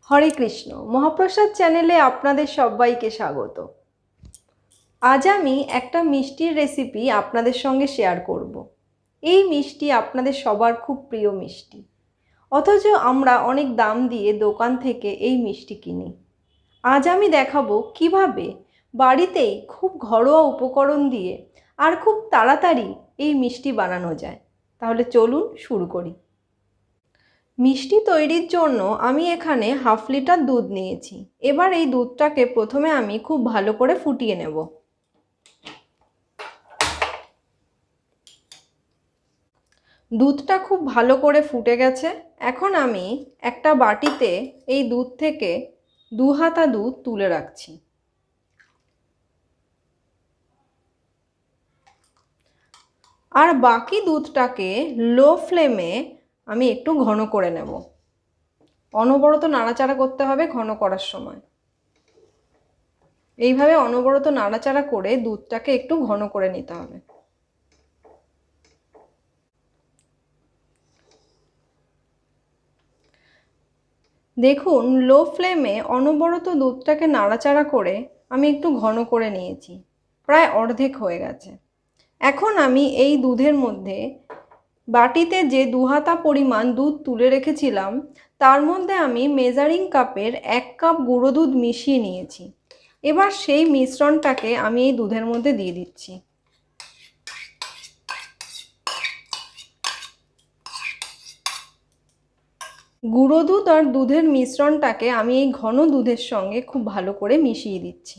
হরে কৃষ্ণ। মহাপ্রসাদ চ্যানেলে আপনাদের সবাইকে স্বাগত। আজ আমি একটা মিষ্টির রেসিপি আপনাদের সঙ্গে শেয়ার করব। এই মিষ্টি আপনাদের সবার খুব প্রিয় মিষ্টি, অথচ আমরা অনেক দাম দিয়ে দোকান থেকে এই মিষ্টি কিনি। আজ আমি দেখাবো কিভাবে বাড়িতেই খুব ঘরোয়া উপকরণ দিয়ে আর খুব তাড়াতাড়ি এই মিষ্টি বানানো যায়। তাহলে চলুন শুরু করি। মিষ্টি তৈরির জন্য আমি এখানে হাফ লিটার দুধ নিয়েছি। এবার এই দুধটাকে প্রথমে আমি খুব ভালো করে ফুটিয়ে নেব। দুধটা খুব ভালো করে ফুটে গেছে। এখন আমি একটা বাটিতে এই দুধ থেকে 2 হাতা দুধ তুলে রাখছি। আর বাকি দুধটাকে লো ফ্লেমে আমি একটু ঘন করে নেব। অনবরত নাড়াচাড়া করতে হবে ঘন করার সময়। এইভাবে অনবরত নাড়াচাড়া করে দুধটাকে একটু ঘন করে নিতে হবে। দেখুন, লো ফ্লেমে অনবরত দুধটাকে নাড়াচাড়া করে আমি একটু ঘন করে নিয়েছি। প্রায় অর্ধেক হয়ে গেছে। এখন আমি এই দুধের মধ্যে বাটিতে যে 2 হাতা পরিমাণ দুধ তুলে রেখেছিলাম তার মধ্যে আমি মেজারিং কাপের 1 কাপ গুঁড়ো দুধ মিশিয়ে নিয়েছি। এবার সেই মিশ্রণটাকে আমি এই দুধের মধ্যে দিয়ে দিচ্ছি। গুঁড়ো দুধ আর দুধের মিশ্রণটাকে আমি এই ঘন দুধের সঙ্গে খুব ভালো করে মিশিয়ে দিচ্ছি।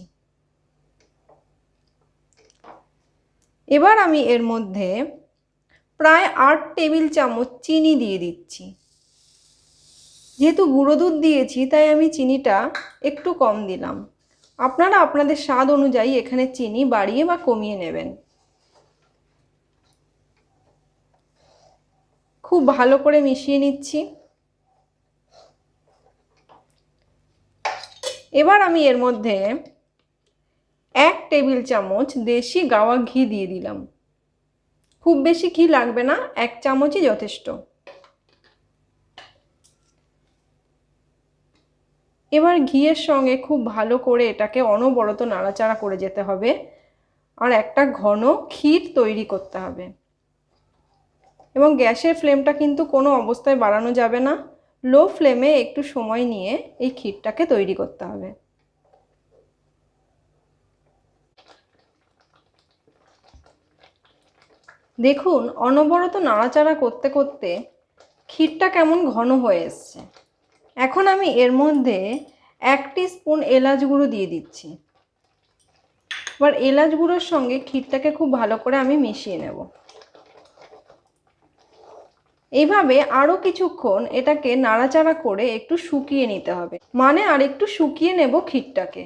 এবার আমি এর মধ্যে প্রায় 8 টেবিল চামচ চিনি দিয়ে দিচ্ছি। যেহেতু গুঁড়ো দুধ দিয়েছি তাই আমি চিনিটা একটু কম দিলাম। আপনারা আপনাদের স্বাদ অনুযায়ী এখানে চিনি বাড়িয়ে বা কমিয়ে নেবেন। খুব ভালো করে মিশিয়ে নিচ্ছি। এবার আমি এর মধ্যে 1 টেবিল চামচ দেশি গাওয়া ঘি দিয়ে দিলাম। খুব বেশি ঘি লাগবে না, 1 চামচই যথেষ্ট। এবার ঘিয়ের সঙ্গে খুব ভালো করে এটাকে অনবরত নাড়াচাড়া করে যেতে হবে আর একটা ঘন ক্ষীর তৈরি করতে হবে। এবং গ্যাসের ফ্লেমটা কিন্তু কোনো অবস্থায় বাড়ানো যাবে না। লো ফ্লেমে একটু সময় নিয়ে এই ক্ষীরটাকে তৈরি করতে হবে। দেখুন, অনবরত নাড়াচাড়া করতে করতে ক্ষীরটা কেমন ঘন হয়ে এসছে। এখন আমি এর মধ্যে 1 টিস্পুন এলাচ গুঁড়ো দিয়ে দিচ্ছি। এবার এলাচ গুঁড়োর সঙ্গে ক্ষীরটাকে খুব ভালো করে আমি মিশিয়ে নেব। এইভাবে আরও কিছুক্ষণ এটাকে নাড়াচাড়া করে একটু শুকিয়ে নিতে হবে, মানে আর একটু শুকিয়ে নেব ক্ষীরটাকে।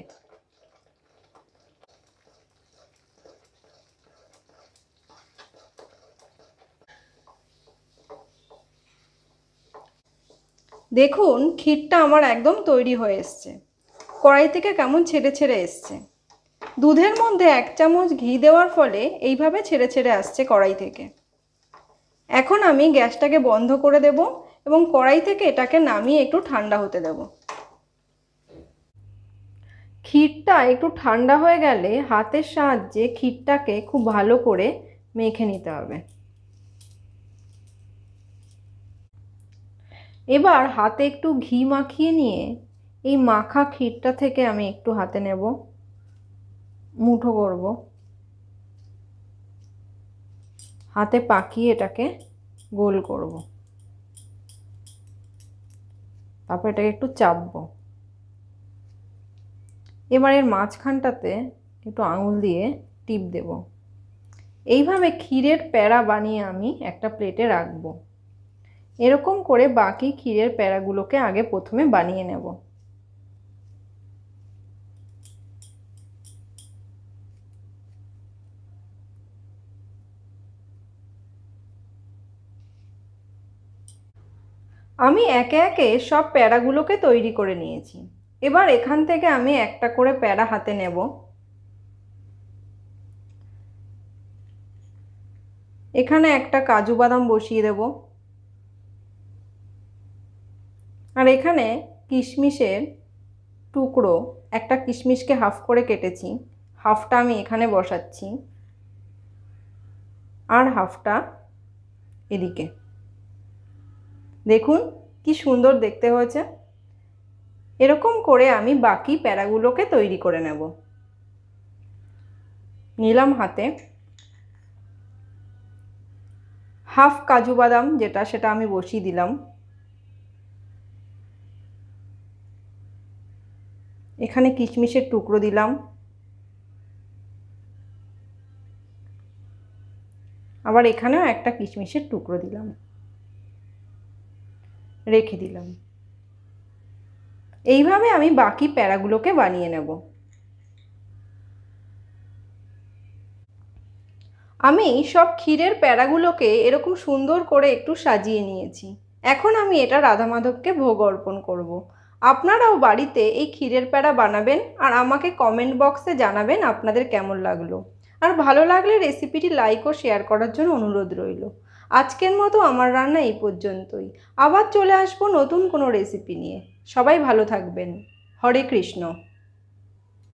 দেখুন, ক্ষীরটা আমার একদম তৈরি হয়ে এসছে। কড়াই থেকে কেমন ছেড়ে ছেড়ে এসছে। দুধের মধ্যে 1 চামচ ঘি দেওয়ার ফলে এইভাবে ছেড়ে ছেড়ে আসছে কড়াই থেকে। এখন আমি গ্যাসটাকে বন্ধ করে দেব এবং কড়াই থেকে এটাকে নামিয়ে একটু ঠান্ডা হতে দেব। ক্ষীরটা একটু ঠান্ডা হয়ে গেলে হাতের সাহায্যে ক্ষীরটাকে খুব ভালো করে মেখে নিতে হবে। এবার হাতে একটু ঘি মাখিয়ে নিয়ে এই মাখা ক্ষীরটা থেকে আমি একটু হাতে নেব, মুঠো করব, হাতে পাকিয়ে এটাকে গোল করব, তারপর এটাকে একটু চাপবো। এবার এর মাঝখানটাতে একটু আঙুল দিয়ে টিপ দেব। এইভাবে ক্ষীরের প্যাড়া বানিয়ে আমি একটা প্লেটে রাখবো। এরকম করে বাকি ক্ষীরের প্যাড়াগুলোকে আগে প্রথমে বানিয়ে নেব। আমি একে একে সব প্যাড়াগুলোকে তৈরি করে নিয়েছি। এবার এখান থেকে আমি একটা করে প্যাড়া হাতে নেব। এখানে একটা কাজু বাদাম বসিয়ে দেব আর এখানে কিশমিশের টুকরো, একটা কিশমিশকে হাফ করে কেটেছি, হাফটা আমি এখানে বসাচ্ছি আর হাফটা এদিকে। দেখুন কি সুন্দর দেখতে হয়েছে। এরকম করে আমি বাকি প্যারাগুলোকে তৈরি করে নেব। নিলাম হাতে হাফ কাজু বাদাম, সেটা আমি বসিয়ে দিলাম। এখানে কিশমিশের টুকরো দিলাম, আবার এখানেও একটা কিশমিশের টুকরো দিলাম, রেখে দিলাম। এইভাবে আমি বাকি প্যারাগুলোকে বানিয়ে নেব। আমি সব ক্ষীরের প্যারাগুলোকে এরকম সুন্দর করে একটু সাজিয়ে নিয়েছি। এখন আমি এটা রাধা মাধবকে ভোগ অর্পণ করব। আপনারাও বাড়িতে এই ক্ষীরের প্যারা বানাবেন আর আমাকে কমেন্ট বক্সে জানাবেন আপনাদের কেমন লাগলো। আর ভালো লাগলে রেসিপিটি লাইক ও শেয়ার করার জন্য অনুরোধ রইল। আজকের মতো আমার রান্না এই পর্যন্তই। আবার চলে আসবো নতুন কোনো রেসিপি নিয়ে। সবাই ভালো থাকবেন। হরে কৃষ্ণ।